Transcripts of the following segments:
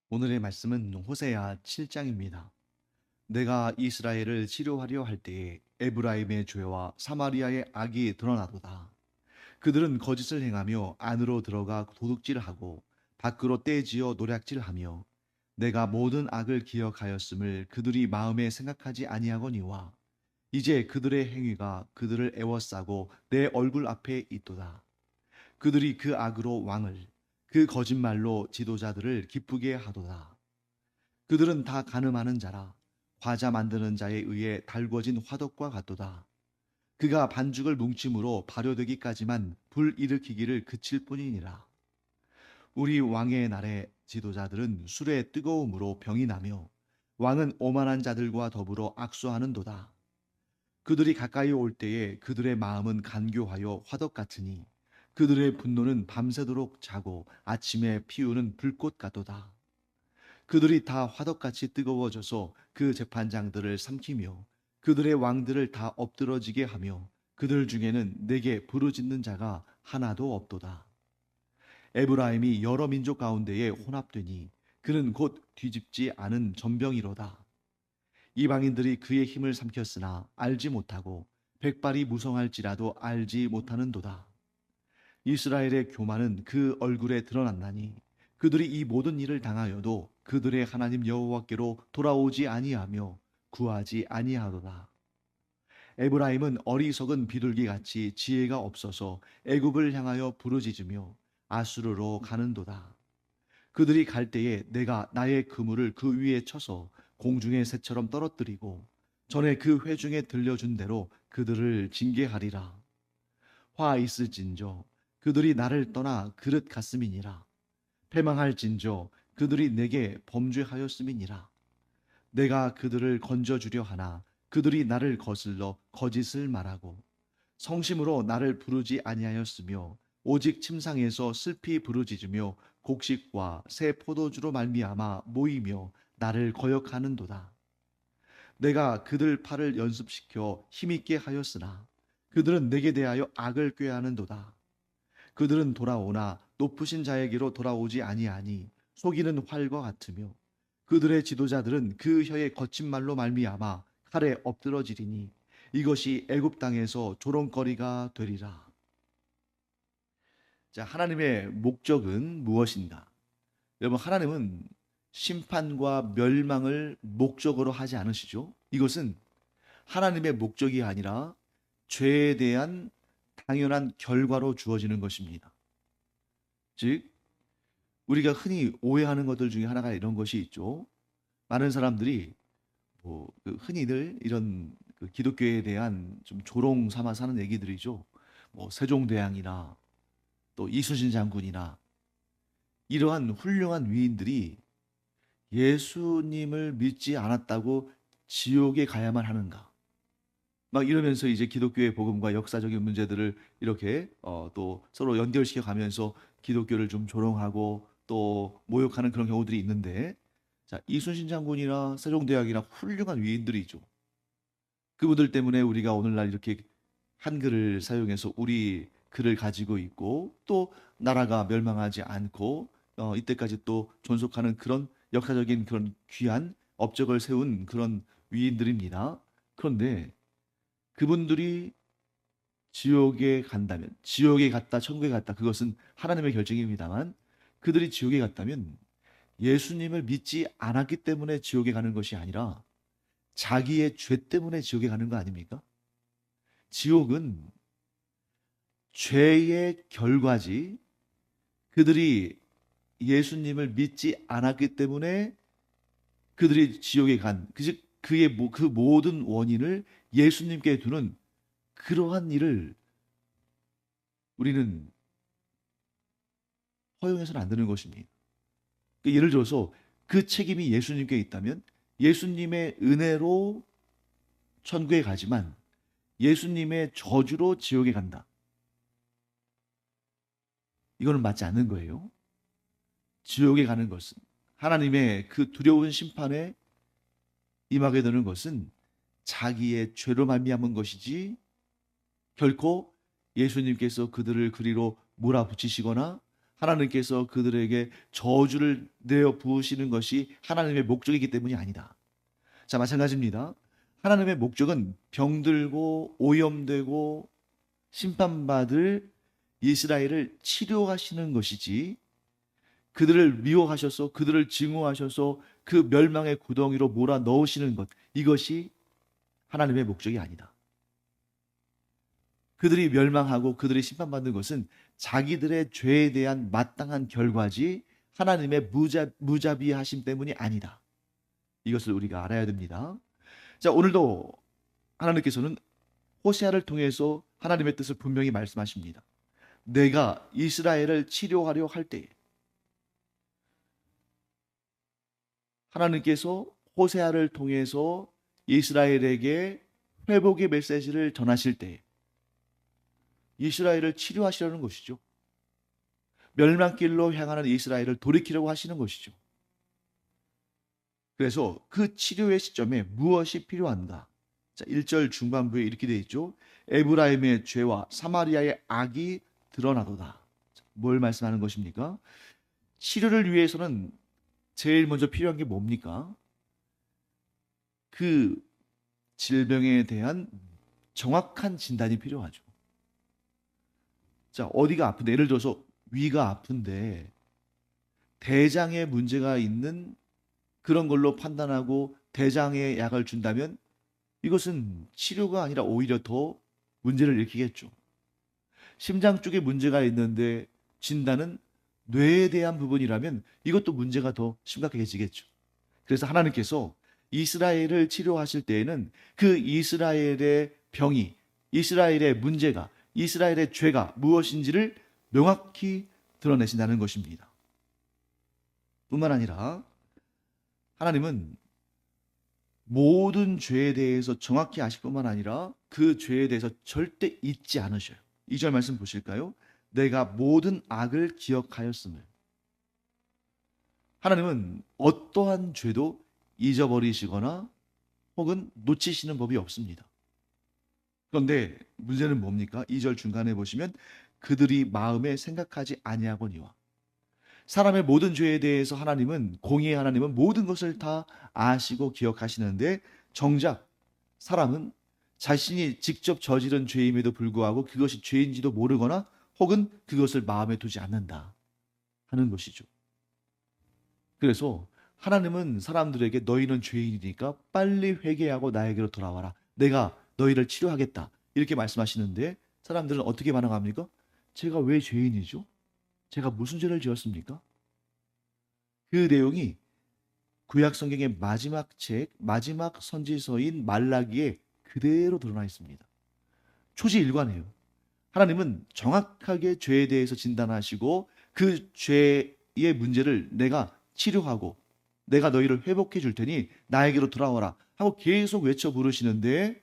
오늘의 말씀은 호세아 7장입니다. 내가 이스라엘을 치료하려 할 때에 에브라임의 죄와 사마리아의 악이 드러나도다. 그들은 거짓을 행하며 안으로 들어가 도둑질하고 밖으로 떼지어 노략질하며 내가 모든 악을 기억하였음을 그들이 마음에 생각하지 아니하거니와 이제 그들의 행위가 그들을 애워싸고 내 얼굴 앞에 있도다. 그들이 그 악으로 왕을 그 거짓말로 지도자들을 기쁘게 하도다. 그들은 다 가늠하는 자라 과자 만드는 자에 의해 달궈진 화덕과 같도다. 그가 반죽을 뭉침으로 발효되기까지만 불 일으키기를 그칠 뿐이니라. 우리 왕의 날에 지도자들은 술의 뜨거움으로 병이 나며 왕은 오만한 자들과 더불어 악수하는도다. 그들이 가까이 올 때에 그들의 마음은 간교하여 화덕 같으니 그들의 분노는 밤새도록 자고 아침에 피우는 불꽃 같도다. 그들이 다 화덕같이 뜨거워져서 그 재판장들을 삼키며 그들의 왕들을 다 엎드러지게 하며 그들 중에는 내게 부르짖는 자가 하나도 없도다. 에브라임이 여러 민족 가운데에 혼합되니 그는 곧 뒤집지 않은 전병이로다. 이방인들이 그의 힘을 삼켰으나 알지 못하고 백발이 무성할지라도 알지 못하는도다. 이스라엘의 교만은 그 얼굴에 드러났나니 그들이 이 모든 일을 당하여도 그들의 하나님 여호와께로 돌아오지 아니하며 구하지 아니하도다. 에브라임은 어리석은 비둘기 같이 지혜가 없어서 애굽을 향하여 부르짖으며 아수르로 가는도다. 그들이 갈 때에 내가 나의 그물을 그 위에 쳐서 공중의 새처럼 떨어뜨리고 전에 그 회중에 들려준 대로 그들을 징계하리라. 화 있을진저 그들이 나를 떠나 그릇 같음이니라. 패망할진저 그들이 내게 범죄하였음이니라. 내가 그들을 건져주려 하나 그들이 나를 거슬러 거짓을 말하고 성심으로 나를 부르지 아니하였으며 오직 침상에서 슬피 부르짖으며 곡식과 새 포도주로 말미암아 모이며 나를 거역하는도다. 내가 그들 팔을 연습시켜 힘있게 하였으나 그들은 내게 대하여 악을 꾀하는도다. 그들은 돌아오나 높으신 자에게로 돌아오지 아니하니 속이는 활과 같으며 그들의 지도자들은 그 혀의 거친 말로 말미암아 칼에 엎드러지리니 이것이 애굽 땅에서 조롱거리가 되리라. 자, 하나님의 목적은 무엇인가? 여러분, 하나님은 심판과 멸망을 목적으로 하지 않으시죠? 이것은 하나님의 목적이 아니라 죄에 대한 당연한 결과로 주어지는 것입니다. 즉, 우리가 흔히 오해하는 것들 중에 하나가 이런 것이 있죠. 많은 사람들이 흔히들 이런 기독교에 대한 좀 조롱 삼아서 하는 얘기들이죠. 세종대왕이나 또 이순신 장군이나 이러한 훌륭한 위인들이 예수님을 믿지 않았다고 지옥에 가야만 하는가? 막 이러면서 이제 기독교의 복음과 역사적인 문제들을 이렇게 또 서로 연결시켜 가면서 기독교를 좀 조롱하고 또 모욕하는 그런 경우들이 있는데, 자, 이순신 장군이나 세종대왕이나 훌륭한 위인들이죠. 그분들 때문에 우리가 오늘날 이렇게 한글을 사용해서 우리 글을 가지고 있고 또 나라가 멸망하지 않고 이때까지 또 존속하는 그런 역사적인 그런 귀한 업적을 세운 그런 위인들입니다. 그런데 그분들이 지옥에 간다면, 지옥에 갔다 천국에 갔다, 그것은 하나님의 결정입니다만, 그들이 지옥에 갔다면 예수님을 믿지 않았기 때문에 지옥에 가는 것이 아니라 자기의 죄 때문에 지옥에 가는 거 아닙니까? 지옥은 죄의 결과지, 그들이 예수님을 믿지 않았기 때문에 그들이 지옥에 간, 그 모든 원인을 예수님께 두는 그러한 일을 우리는 허용해서는 안 되는 것입니다. 예를 들어서 그 책임이 예수님께 있다면 예수님의 은혜로 천국에 가지만 예수님의 저주로 지옥에 간다. 이거는 맞지 않는 거예요. 지옥에 가는 것은, 하나님의 그 두려운 심판에 임하게 되는 것은 자기의 죄로 말미암은 것이지 결코 예수님께서 그들을 그리로 몰아붙이시거나 하나님께서 그들에게 저주를 내어 부으시는 것이 하나님의 목적이기 때문이 아니다. 자, 마찬가지입니다. 하나님의 목적은 병들고 오염되고 심판받을 이스라엘을 치료하시는 것이지, 그들을 미워하셔서 그들을 증오하셔서 그 멸망의 구덩이로 몰아 넣으시는 것, 이것이 하나님의 목적이 아니다. 그들이 멸망하고 그들이 심판받는 것은 자기들의 죄에 대한 마땅한 결과지 하나님의 무자비하심 때문이 아니다. 이것을 우리가 알아야 됩니다. 자, 오늘도 하나님께서는 호세아를 통해서 하나님의 뜻을 분명히 말씀하십니다. 내가 이스라엘을 치료하려 할 때에, 하나님께서 호세아를 통해서 이스라엘에게 회복의 메시지를 전하실 때에 이스라엘을 치료하시려는 것이죠. 멸망길로 향하는 이스라엘을 돌이키려고 하시는 것이죠. 그래서 그 치료의 시점에 무엇이 필요한가? 자, 1절 중반부에 이렇게 되어 있죠. 에브라임의 죄와 사마리아의 악이 드러나도다. 뭘 말씀하는 것입니까? 치료를 위해서는 제일 먼저 필요한 게 뭡니까? 그 질병에 대한 정확한 진단이 필요하죠. 자, 어디가 아픈데, 예를 들어서 위가 아픈데 대장에 문제가 있는 그런 걸로 판단하고 대장에 약을 준다면 이것은 치료가 아니라 오히려 더 문제를 일으키겠죠. 심장 쪽에 문제가 있는데 진단은 뇌에 대한 부분이라면 이것도 문제가 더 심각해지겠죠. 그래서 하나님께서 이스라엘을 치료하실 때에는 그 이스라엘의 병이, 이스라엘의 문제가, 이스라엘의 죄가 무엇인지를 명확히 드러내신다는 것입니다. 뿐만 아니라 하나님은 모든 죄에 대해서 정확히 아실 뿐만 아니라 그 죄에 대해서 절대 잊지 않으셔요. 2절 말씀 보실까요? 내가 모든 악을 기억하였음을. 하나님은 어떠한 죄도 잊어버리시거나 혹은 놓치시는 법이 없습니다. 그런데 문제는 뭡니까? 2절 중간에 보시면 그들이 마음에 생각하지 아니하거니와. 사람의 모든 죄에 대해서 하나님은, 공의의 하나님은 모든 것을 다 아시고 기억하시는데 정작 사람은 자신이 직접 저지른 죄임에도 불구하고 그것이 죄인지도 모르거나 혹은 그것을 마음에 두지 않는다 하는 것이죠. 그래서 하나님은 사람들에게 너희는 죄인이니까 빨리 회개하고 나에게로 돌아와라. 내가 너희를 치료하겠다. 이렇게 말씀하시는데 사람들은 어떻게 반응합니까? 제가 왜 죄인이죠? 제가 무슨 죄를 지었습니까? 그 내용이 구약 성경의 마지막 책, 마지막 선지서인 말라기에 그대로 드러나 있습니다. 초지일관해요. 하나님은 정확하게 죄에 대해서 진단하시고 그 죄의 문제를 내가 치료하고 내가 너희를 회복해 줄 테니 나에게로 돌아와라 하고 계속 외쳐 부르시는데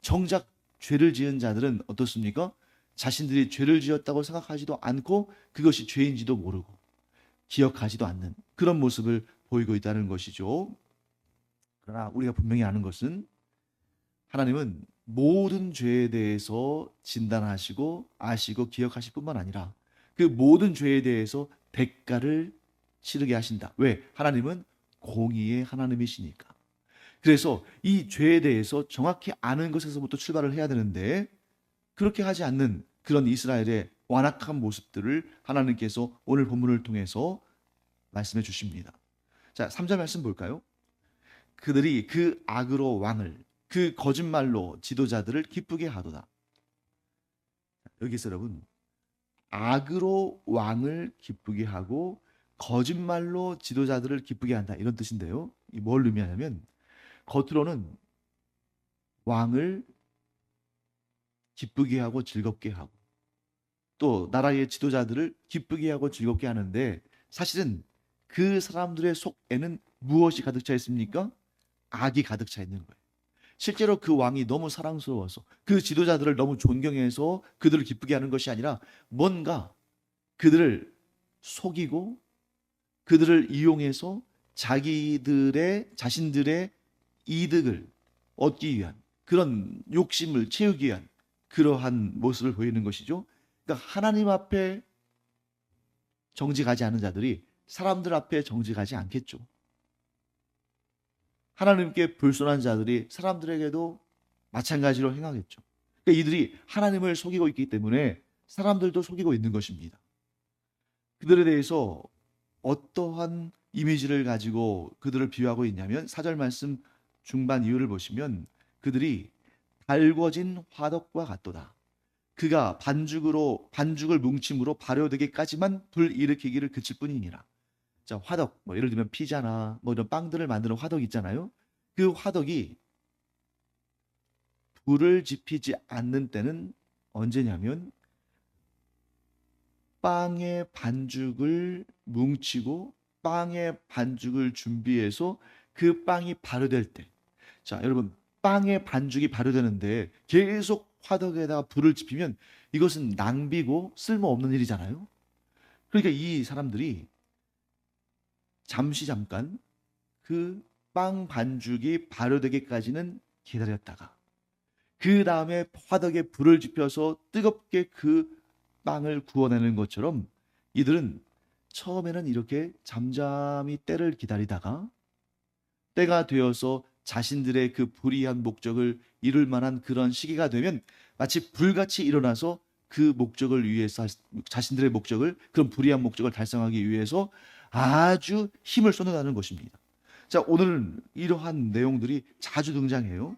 정작 죄를 지은 자들은 어떻습니까? 자신들이 죄를 지었다고 생각하지도 않고 그것이 죄인지도 모르고 기억하지도 않는 그런 모습을 보이고 있다는 것이죠. 그러나 우리가 분명히 아는 것은 하나님은 모든 죄에 대해서 진단하시고 아시고 기억하실 뿐만 아니라 그 모든 죄에 대해서 대가를 치르게 하신다. 왜? 하나님은 공의의 하나님이시니까. 그래서 이 죄에 대해서 정확히 아는 것에서부터 출발을 해야 되는데 그렇게 하지 않는 그런 이스라엘의 완악한 모습들을 하나님께서 오늘 본문을 통해서 말씀해 주십니다. 자, 3절 말씀 볼까요? 그들이 그 악으로 왕을, 그 거짓말로 지도자들을 기쁘게 하도다. 여기서 여러분, 악으로 왕을 기쁘게 하고 거짓말로 지도자들을 기쁘게 한다, 이런 뜻인데요. 이 뭘 의미하냐면 겉으로는 왕을 기쁘게 하고 즐겁게 하고 또 나라의 지도자들을 기쁘게 하고 즐겁게 하는데 사실은 그 사람들의 속에는 무엇이 가득 차 있습니까? 악이 가득 차 있는 거예요. 실제로 그 왕이 너무 사랑스러워서 그 지도자들을 너무 존경해서 그들을 기쁘게 하는 것이 아니라 뭔가 그들을 속이고 그들을 이용해서 자신들의 이득을 얻기 위한 그런 욕심을 채우기 위한 그러한 모습을 보이는 것이죠. 그러니까 하나님 앞에 정직하지 않은 자들이 사람들 앞에 정직하지 않겠죠. 하나님께 불순한 자들이 사람들에게도 마찬가지로 행하겠죠. 그러니까 이들이 하나님을 속이고 있기 때문에 사람들도 속이고 있는 것입니다. 그들에 대해서 어떠한 이미지를 가지고 그들을 비유하고 있냐면 4절 말씀 중반 이유를 보시면 그들이 달궈진 화덕과 같도다. 그가 반죽을 뭉침으로 발효되기까지만 불 일으키기를 그칠 뿐이니라. 자, 화덕, 뭐 예를 들면 피자나 뭐 이런 빵들을 만드는 화덕 있잖아요. 그 화덕이 불을 지피지 않는 때는 언제냐면 빵의 반죽을 뭉치고 빵의 반죽을 준비해서 그 빵이 발효될 때. 자, 여러분, 빵의 반죽이 발효되는데 계속 화덕에다가 불을 지피면 이것은 낭비고 쓸모없는 일이잖아요. 그러니까 이 사람들이 잠깐 그 빵 반죽이 발효되기까지는 기다렸다가 그 다음에 화덕에 불을 지펴서 뜨겁게 그 빵을 구워내는 것처럼 이들은 처음에는 이렇게 잠잠히 때를 기다리다가 때가 되어서 자신들의 그 불의한 목적을 이룰 만한 그런 시기가 되면 마치 불같이 일어나서 그 목적을 위해서 자신들의 목적을 그런 불의한 목적을 달성하기 위해서 아주 힘을 쏟아내는 것입니다. 자, 오늘은 이러한 내용들이 자주 등장해요.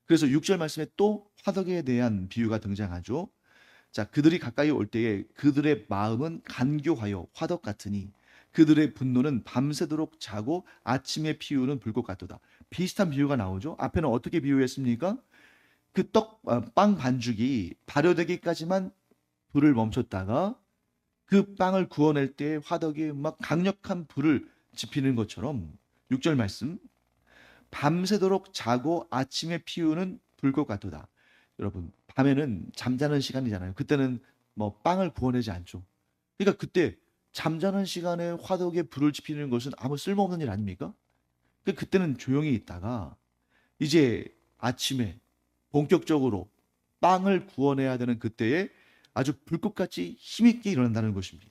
그래서 6절 말씀에 또 화덕에 대한 비유가 등장하죠. 자, 그들이 가까이 올 때에 그들의 마음은 간교하여 화덕 같으니 그들의 분노는 밤새도록 자고 아침에 피우는 불꽃 같도다. 비슷한 비유가 나오죠. 앞에는 어떻게 비유했습니까? 그 빵 반죽이 발효되기까지만 불을 멈췄다가 그 빵을 구워낼 때 화덕에 막 강력한 불을 지피는 것처럼 6절 말씀 밤새도록 자고 아침에 피우는 불꽃 같도다. 여러분, 밤에는 잠자는 시간이잖아요. 그때는 뭐 빵을 구워내지 않죠. 그러니까 그때 잠자는 시간에 화덕에 불을 지피는 것은 아무 쓸모없는 일 아닙니까? 그때는 조용히 있다가 이제 아침에 본격적으로 빵을 구워내야 되는 그때에 아주 불꽃같이 힘있게 일어난다는 것입니다.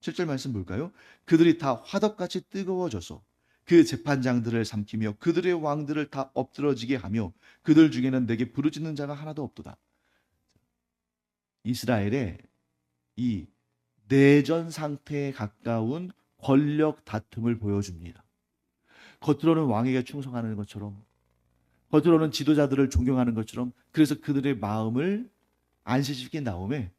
7절 말씀 볼까요? 그들이 다 화덕같이 뜨거워져서 그 재판장들을 삼키며 그들의 왕들을 다 엎드러지게 하며 그들 중에는 내게 부르짖는 자가 하나도 없도다. 이스라엘의 이 내전 상태에 가까운 권력 다툼을 보여줍니다. 겉으로는 왕에게 충성하는 것처럼 겉으로는 지도자들을 존경하는 것처럼 그래서 그들의 마음을 안식시킨 다음에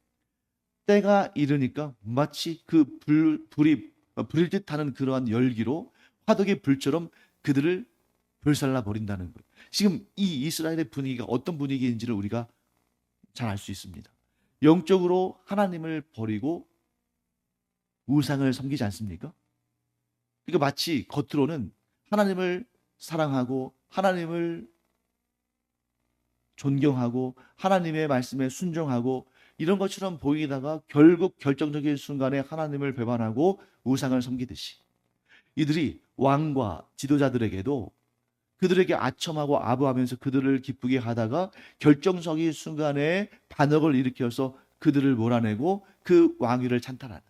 때가 이르니까 마치 그 불이 불일 듯하는 그러한 열기로 화덕의 불처럼 그들을 불살라 버린다는 거예요. 지금 이 이스라엘의 분위기가 어떤 분위기인지를 우리가 잘 알 수 있습니다. 영적으로 하나님을 버리고 우상을 섬기지 않습니까? 그러니까 마치 겉으로는 하나님을 사랑하고 하나님을 존경하고 하나님의 말씀에 순종하고 이런 것처럼 보이다가 결국 결정적인 순간에 하나님을 배반하고 우상을 섬기듯이 이들이 왕과 지도자들에게도 그들에게 아첨하고 아부하면서 그들을 기쁘게 하다가 결정적인 순간에 반역을 일으켜서 그들을 몰아내고 그 왕위를 찬탈하는.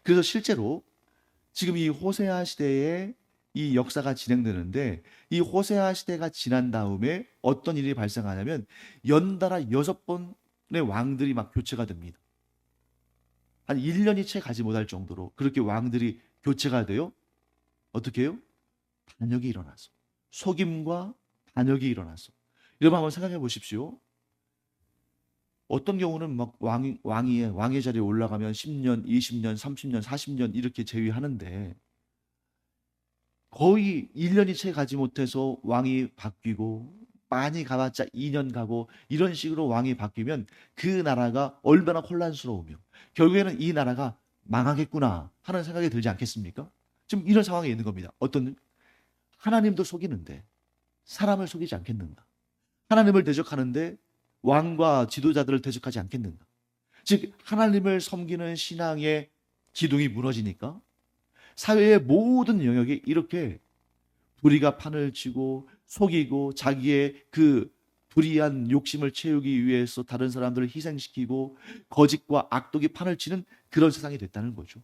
그래서 실제로 지금 이 호세아 시대에 이 역사가 진행되는데 이 호세아 시대가 지난 다음에 어떤 일이 발생하냐면 연달아 6번의 왕들이 막 교체가 됩니다. 한 1년이 채 가지 못할 정도로 그렇게 왕들이 교체가 돼요. 어떻게 해요? 반역이 일어나서 속임과 반역이 일어나서 여러분 한번 생각해 보십시오. 어떤 경우는 막 왕의 자리에 올라가면 10년, 20년, 30년, 40년 이렇게 재위하는데 거의 1년이 채 가지 못해서 왕이 바뀌고 많이 가봤자 2년 가고 이런 식으로 왕이 바뀌면 그 나라가 얼마나 혼란스러우며 결국에는 이 나라가 망하겠구나 하는 생각이 들지 않겠습니까? 지금 이런 상황에 있는 겁니다. 어떤 하나님도 속이는데 사람을 속이지 않겠는가? 하나님을 대적하는데 왕과 지도자들을 대적하지 않겠는가? 즉 하나님을 섬기는 신앙의 기둥이 무너지니까 사회의 모든 영역이 이렇게 불의가 판을 치고 속이고 자기의 그 불의한 욕심을 채우기 위해서 다른 사람들을 희생시키고 거짓과 악독이 판을 치는 그런 세상이 됐다는 거죠.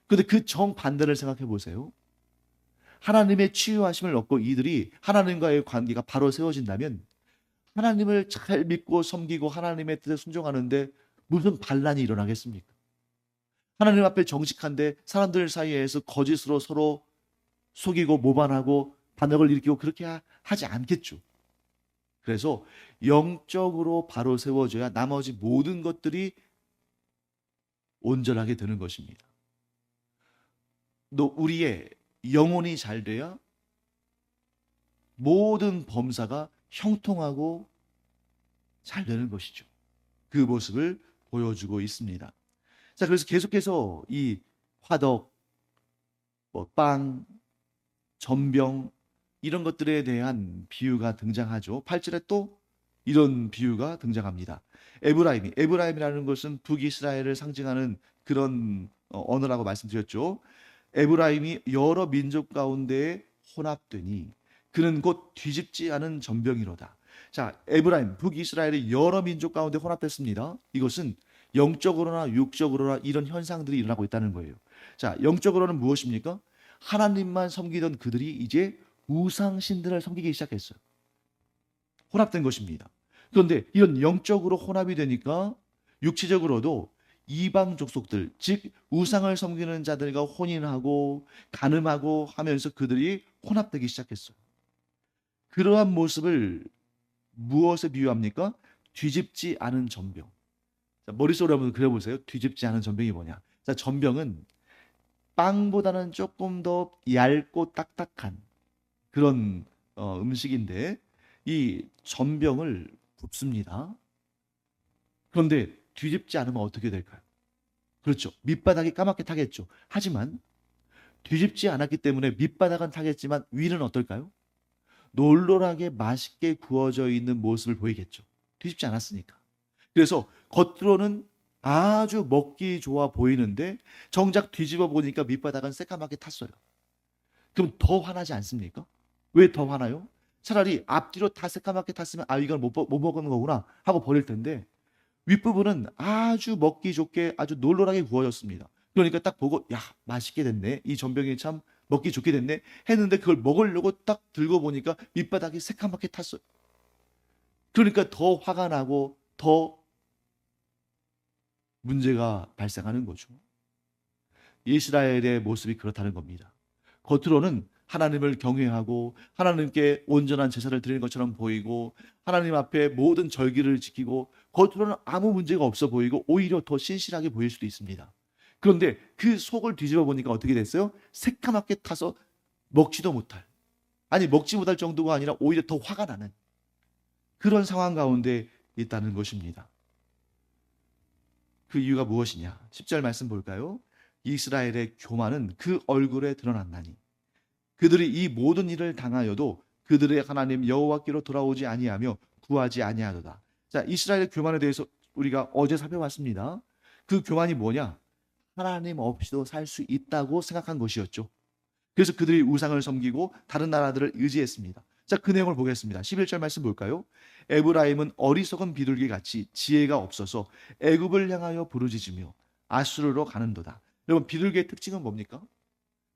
그런데 그 정반대를 생각해 보세요. 하나님의 치유하심을 얻고 이들이 하나님과의 관계가 바로 세워진다면 하나님을 잘 믿고 섬기고 하나님의 뜻에 순종하는데 무슨 반란이 일어나겠습니까? 하나님 앞에 정직한데 사람들 사이에서 거짓으로 서로 속이고 모반하고 반역을 일으키고 그렇게 하지 않겠죠. 그래서 영적으로 바로 세워져야 나머지 모든 것들이 온전하게 되는 것입니다. 또 우리의 영혼이 잘 돼야 모든 범사가 형통하고 잘 되는 것이죠. 그 모습을 보여주고 있습니다. 자, 그래서 계속해서 이 화덕, 빵, 전병 이런 것들에 대한 비유가 등장하죠. 8절에 또 이런 비유가 등장합니다. 에브라임이라는 것은 북이스라엘을 상징하는 그런 언어라고 말씀드렸죠. 에브라임이 여러 민족 가운데에 혼합되니 그는 곧 뒤집지 않은 전병이로다. 자, 에브라임, 북이스라엘이 여러 민족 가운데 혼합됐습니다. 이것은 영적으로나 육적으로나 이런 현상들이 일어나고 있다는 거예요. 자, 영적으로는 무엇입니까? 하나님만 섬기던 그들이 이제 우상신들을 섬기기 시작했어요. 혼합된 것입니다. 그런데 이런 영적으로 혼합이 되니까 육체적으로도 이방 족속들, 즉 우상을 섬기는 자들과 혼인하고 간음하고 하면서 그들이 혼합되기 시작했어요. 그러한 모습을 무엇에 비유합니까? 뒤집지 않은 전병. 자, 머릿속으로 한번 그려보세요. 뒤집지 않은 전병이 뭐냐? 자, 전병은 빵보다는 조금 더 얇고 딱딱한 그런 음식인데 이 전병을 굽습니다. 그런데 뒤집지 않으면 어떻게 될까요? 그렇죠. 밑바닥이 까맣게 타겠죠. 하지만 뒤집지 않았기 때문에 밑바닥은 타겠지만 위는 어떨까요? 놀놀하게 맛있게 구워져 있는 모습을 보이겠죠. 뒤집지 않았으니까. 그래서 겉으로는 아주 먹기 좋아 보이는데 정작 뒤집어 보니까 밑바닥은 새까맣게 탔어요. 그럼 더 화나지 않습니까? 왜 더 화나요? 차라리 앞뒤로 다 새까맣게 탔으면 아 이건 못 먹는 거구나 하고 버릴 텐데 윗부분은 아주 먹기 좋게 아주 놀놀하게 구워졌습니다. 그러니까 딱 보고 야 맛있게 됐네. 이 전병이 참 먹기 좋게 됐네 했는데 그걸 먹으려고 딱 들고 보니까 밑바닥이 새까맣게 탔어요. 그러니까 더 화가 나고 더 문제가 발생하는 거죠. 이스라엘의 모습이 그렇다는 겁니다. 겉으로는 하나님을 경외하고 하나님께 온전한 제사를 드리는 것처럼 보이고 하나님 앞에 모든 절기를 지키고 겉으로는 아무 문제가 없어 보이고 오히려 더 신실하게 보일 수도 있습니다. 그런데 그 속을 뒤집어 보니까 어떻게 됐어요? 새까맣게 타서 먹지도 못할, 아니 먹지 못할 정도가 아니라 오히려 더 화가 나는 그런 상황 가운데 있다는 것입니다. 그 이유가 무엇이냐? 10절 말씀 볼까요? 이스라엘의 교만은 그 얼굴에 드러났나니 그들이 이 모든 일을 당하여도 그들의 하나님 여호와께로 돌아오지 아니하며 구하지 아니하도다. 자, 이스라엘의 교만에 대해서 우리가 어제 살펴봤습니다. 그 교만이 뭐냐? 하나님 없이도 살 수 있다고 생각한 것이었죠. 그래서 그들이 우상을 섬기고 다른 나라들을 의지했습니다. 자, 그 내용을 보겠습니다. 11절 말씀 볼까요? 에브라임은 어리석은 비둘기 같이 지혜가 없어서 애굽을 향하여 부르짖으며 아수르로 가는도다. 여러분, 비둘기의 특징은 뭡니까?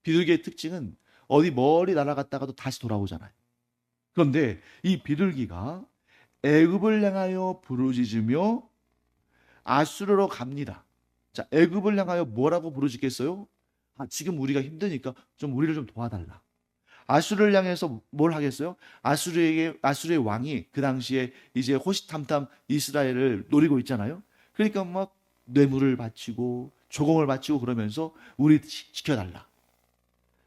비둘기의 특징은 어디 멀리 날아갔다가도 다시 돌아오잖아요. 그런데 이 비둘기가 애굽을 향하여 부르짖으며 아수르로 갑니다. 자, 애굽을 향하여 뭐라고 부르짖겠어요? 아, 지금 우리가 힘드니까 좀 우리를 좀 도와달라. 아수르를 향해서 뭘 하겠어요? 아수르의 왕이 그 당시에 이제 호시탐탐 이스라엘을 노리고 있잖아요. 그러니까 막 뇌물을 바치고 조공을 바치고 그러면서 우리 지켜달라.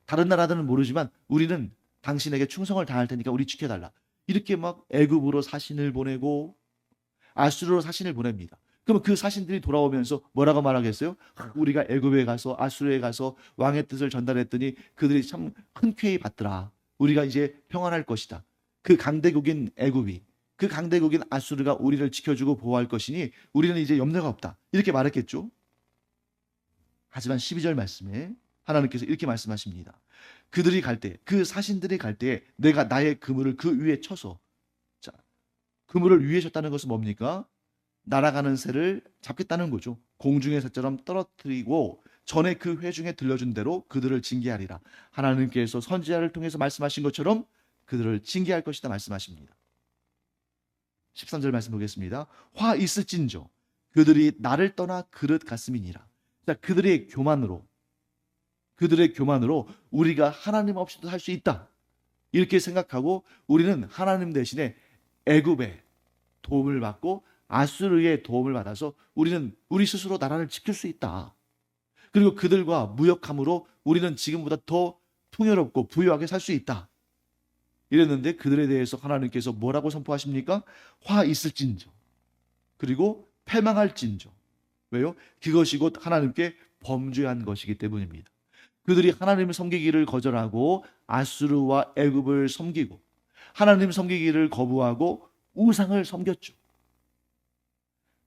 다른 나라들은 모르지만 우리는 당신에게 충성을 다할 테니까 우리 지켜달라. 이렇게 막 애굽으로 사신을 보내고 아수르로 사신을 보냅니다. 그러면 그 사신들이 돌아오면서 뭐라고 말하겠어요? 우리가 애굽에 가서 아수르에 가서 왕의 뜻을 전달했더니 그들이 참 흔쾌히 받더라. 우리가 이제 평안할 것이다. 그 강대국인 애굽이, 그 강대국인 아수르가 우리를 지켜주고 보호할 것이니 우리는 이제 염려가 없다. 이렇게 말했겠죠. 하지만 12절 말씀에 하나님께서 이렇게 말씀하십니다. 그들이 갈 때, 그 사신들이 갈 때에 내가 나의 그물을 그 위에 쳐서, 자, 그물을 위에 쳤다는 것은 뭡니까? 날아가는 새를 잡겠다는 거죠. 공중의 새처럼 떨어뜨리고 전에 그 회중에 들려준 대로 그들을 징계하리라. 하나님께서 선지자를 통해서 말씀하신 것처럼 그들을 징계할 것이다 말씀하십니다. 13절 말씀 보겠습니다. 화 있을진저 그들이 나를 떠나 그릇 같음이니라. 자, 그들의 교만으로 우리가 하나님 없이도 할 수 있다, 이렇게 생각하고 우리는 하나님 대신에 애굽의 도움을 받고 아수르의 도움을 받아서 우리는 우리 스스로 나라를 지킬 수 있다. 그리고 그들과 무역함으로 우리는 지금보다 더 풍요롭고 부유하게 살 수 있다. 이랬는데 그들에 대해서 하나님께서 뭐라고 선포하십니까? 화 있을진저 그리고 패망할진저. 왜요? 그것이 곧 하나님께 범죄한 것이기 때문입니다. 그들이 하나님을 섬기기를 거절하고 아수르와 애굽을 섬기고 하나님 섬기기를 거부하고 우상을 섬겼죠.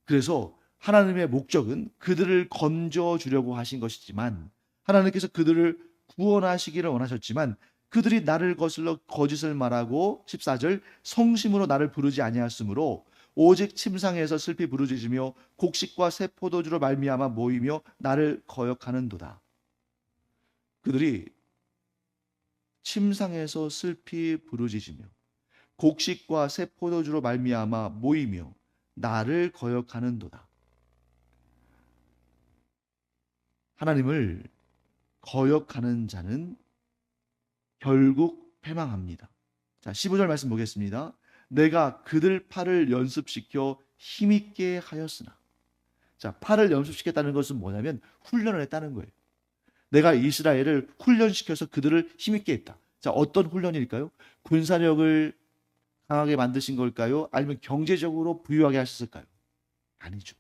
그래서 하나님의 목적은 그들을 건져주려고 하신 것이지만, 하나님께서 그들을 구원하시기를 원하셨지만 그들이 나를 거슬러 거짓을 말하고 14절 성심으로 나를 부르지 아니하였으므로 오직 침상에서 슬피 부르짖으며 곡식과 새 포도주로 말미암아 모이며 나를 거역하는도다. 그들이 침상에서 슬피 부르짖으며 곡식과 새 포도주로 말미암아 모이며 나를 거역하는도다. 하나님을 거역하는 자는 결국 패망합니다. 자, 15절 말씀 보겠습니다. 내가 그들 팔을 연습시켜 힘있게 하였으나. 자, 팔을 연습시켰다는 것은 뭐냐면 훈련을 했다는 거예요. 내가 이스라엘을 훈련시켜서 그들을 힘있게 했다. 자, 어떤 훈련일까요? 군사력을 강하게 만드신 걸까요? 아니면 경제적으로 부유하게 하셨을까요? 아니죠.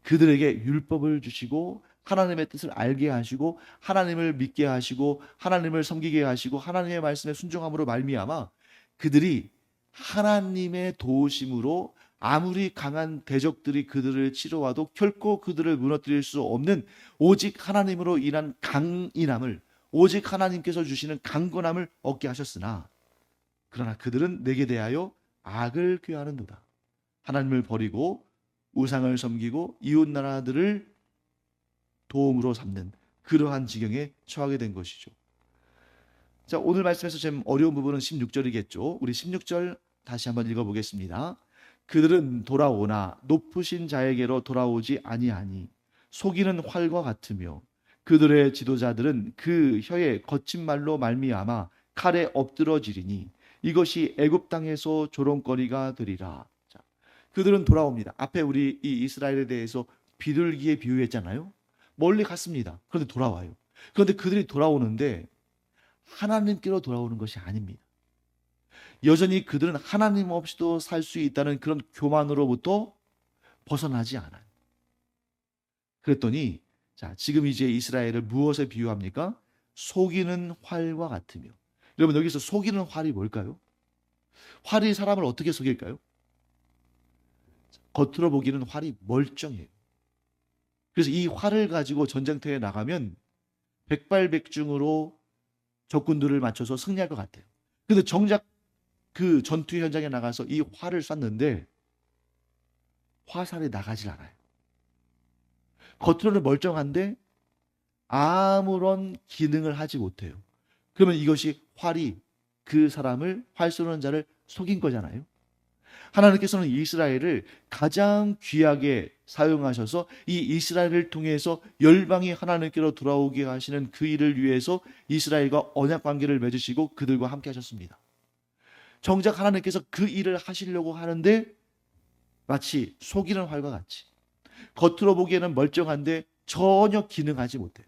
그들에게 율법을 주시고 하나님의 뜻을 알게 하시고 하나님을 믿게 하시고 하나님을 섬기게 하시고 하나님의 말씀에 순종함으로 말미암아 그들이 하나님의 도우심으로 아무리 강한 대적들이 그들을 치러와도 결코 그들을 무너뜨릴 수 없는 오직 하나님으로 인한 강인함을, 오직 하나님께서 주시는 강건함을 얻게 하셨으나, 그러나 그들은 내게 대하여 악을 꾀하는도다. 하나님을 버리고 우상을 섬기고 이웃 나라들을 도움으로 삼는 그러한 지경에 처하게 된 것이죠. 자, 오늘 말씀에서 좀 어려운 부분은 16절이겠죠. 우리 16절 다시 한번 읽어보겠습니다. 그들은 돌아오나 높으신 자에게로 돌아오지 아니하니 속이는 활과 같으며 그들의 지도자들은 그 혀에 거친 말로 말미암아 칼에 엎드러지리니 이것이 애굽 땅에서 조롱거리가 되리라. 자, 그들은 돌아옵니다. 앞에 우리 이 이스라엘에 대해서 비둘기에 비유했잖아요. 멀리 갔습니다. 그런데 돌아와요. 그런데 그들이 돌아오는데 하나님께로 돌아오는 것이 아닙니다. 여전히 그들은 하나님 없이도 살 수 있다는 그런 교만으로부터 벗어나지 않아요. 그랬더니 자, 지금 이제 이스라엘을 무엇에 비유합니까? 속이는 활과 같으며. 여러분, 여기서 속이는 활이 뭘까요? 활이 사람을 어떻게 속일까요? 겉으로 보기에는 활이 멀쩡해요. 그래서 이 활을 가지고 전쟁터에 나가면 백발백중으로 적군들을 맞춰서 승리할 것 같아요. 근데 정작 그 전투 현장에 나가서 이 활을 쐈는데 화살이 나가질 않아요. 겉으로는 멀쩡한데 아무런 기능을 하지 못해요. 그러면 이것이 활이 그 사람을, 활 쏘는 자를 속인 거잖아요. 하나님께서는 이스라엘을 가장 귀하게 사용하셔서 이 이스라엘을 통해서 열방이 하나님께로 돌아오게 하시는 그 일을 위해서 이스라엘과 언약 관계를 맺으시고 그들과 함께 하셨습니다. 정작 하나님께서 그 일을 하시려고 하는데 마치 속이는 활과 같이 겉으로 보기에는 멀쩡한데 전혀 기능하지 못해요.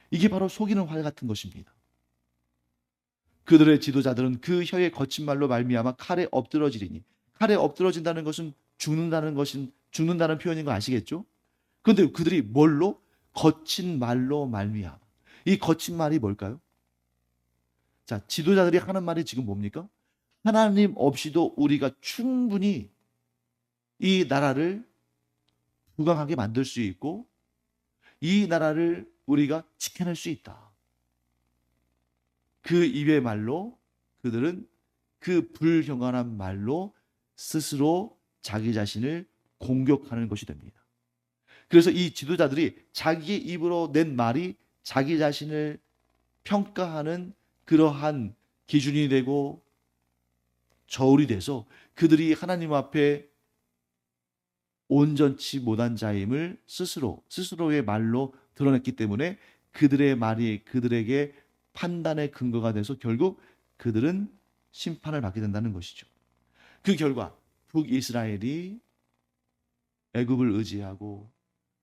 이게 바로 속이는 활 같은 것입니다. 그들의 지도자들은 그 혀의 거친 말로 말미암아 칼에 엎드러지리니, 칼에 엎드러진다는 것은 죽는다는 표현인 거 아시겠죠? 그런데 그들이 뭘로? 거친 말로 말미암아. 이 거친 말이 뭘까요? 자, 지도자들이 하는 말이 지금 뭡니까? 하나님 없이도 우리가 충분히 이 나라를 부강하게 만들 수 있고 이 나라를 우리가 지켜낼 수 있다. 그 입의 말로 그들은 그 불경건한 말로 스스로 자기 자신을 공격하는 것이 됩니다. 그래서 이 지도자들이 자기의 입으로 낸 말이 자기 자신을 평가하는 그러한 기준이 되고 저울이 돼서 그들이 하나님 앞에 온전치 못한 자임을 스스로의 말로 드러냈기 때문에 그들의 말이 그들에게 판단의 근거가 돼서 결국 그들은 심판을 받게 된다는 것이죠. 그 결과 북이스라엘이 애굽을 의지하고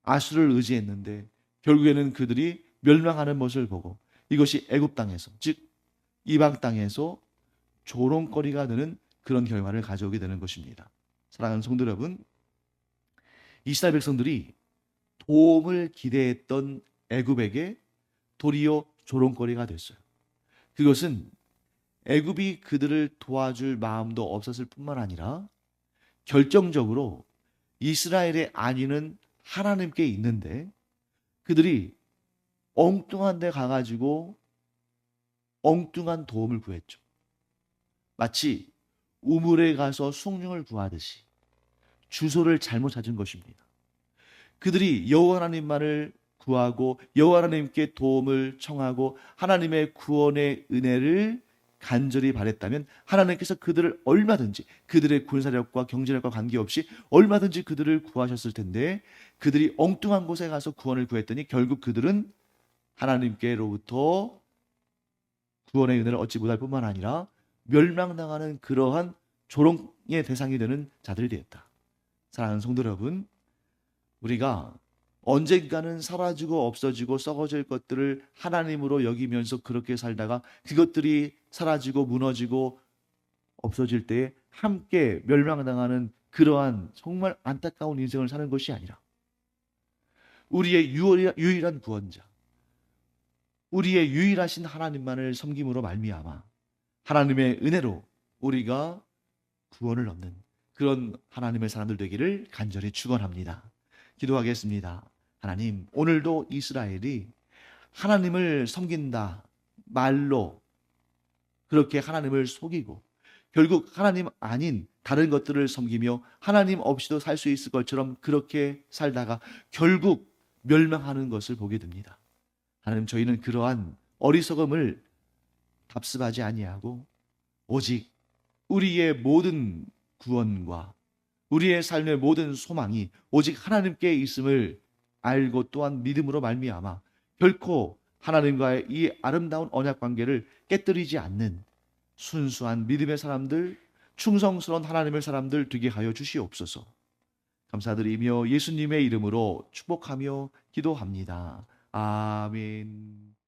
아수르를 의지했는데 결국에는 그들이 멸망하는 것을 보고 이것이 애굽 땅에서, 즉 이방 땅에서 조롱거리가 되는 그런 결과를 가져오게 되는 것입니다. 사랑하는 성도 여러분, 이스라엘 백성들이 도움을 기대했던 애굽에게 도리어 조롱거리가 됐어요. 그것은 애굽이 그들을 도와줄 마음도 없었을 뿐만 아니라 결정적으로 이스라엘의 안위는 하나님께 있는데 그들이 엉뚱한 데 가가지고 엉뚱한 도움을 구했죠. 마치 우물에 가서 숭늉을 구하듯이 주소를 잘못 찾은 것입니다. 그들이 여호와 하나님만을 구하고 여호와 하나님께 도움을 청하고 하나님의 구원의 은혜를 간절히 바랬다면 하나님께서 그들을 얼마든지 그들의 군사력과 경제력과 관계없이 얼마든지 그들을 구하셨을 텐데 그들이 엉뚱한 곳에 가서 구원을 구했더니 결국 그들은 하나님께로부터 구원의 은혜를 얻지 못할 뿐만 아니라 멸망당하는 그러한 조롱의 대상이 되는 자들이 되었다. 사랑하는 성도 여러분, 우리가 언젠가는 사라지고 없어지고 썩어질 것들을 하나님으로 여기면서 그렇게 살다가 그것들이 사라지고 무너지고 없어질 때에 함께 멸망당하는 그러한 정말 안타까운 인생을 사는 것이 아니라 우리의 유일한 구원자, 우리의 유일하신 하나님만을 섬김으로 말미암아 하나님의 은혜로 우리가 구원을 얻는 그런 하나님의 사람들 되기를 간절히 축원합니다. 기도하겠습니다. 하나님, 오늘도 이스라엘이 하나님을 섬긴다 말로 그렇게 하나님을 속이고 결국 하나님 아닌 다른 것들을 섬기며 하나님 없이도 살 수 있을 것처럼 그렇게 살다가 결국 멸망하는 것을 보게 됩니다. 하나님, 저희는 그러한 어리석음을 답습하지 아니하고 오직 우리의 모든 구원과 우리의 삶의 모든 소망이 오직 하나님께 있음을 알고 또한 믿음으로 말미암아 결코 하나님과의 이 아름다운 언약 관계를 깨뜨리지 않는 순수한 믿음의 사람들, 충성스러운 하나님의 사람들 되게 하여 주시옵소서. 감사드리며 예수님의 이름으로 축복하며 기도합니다. 아멘.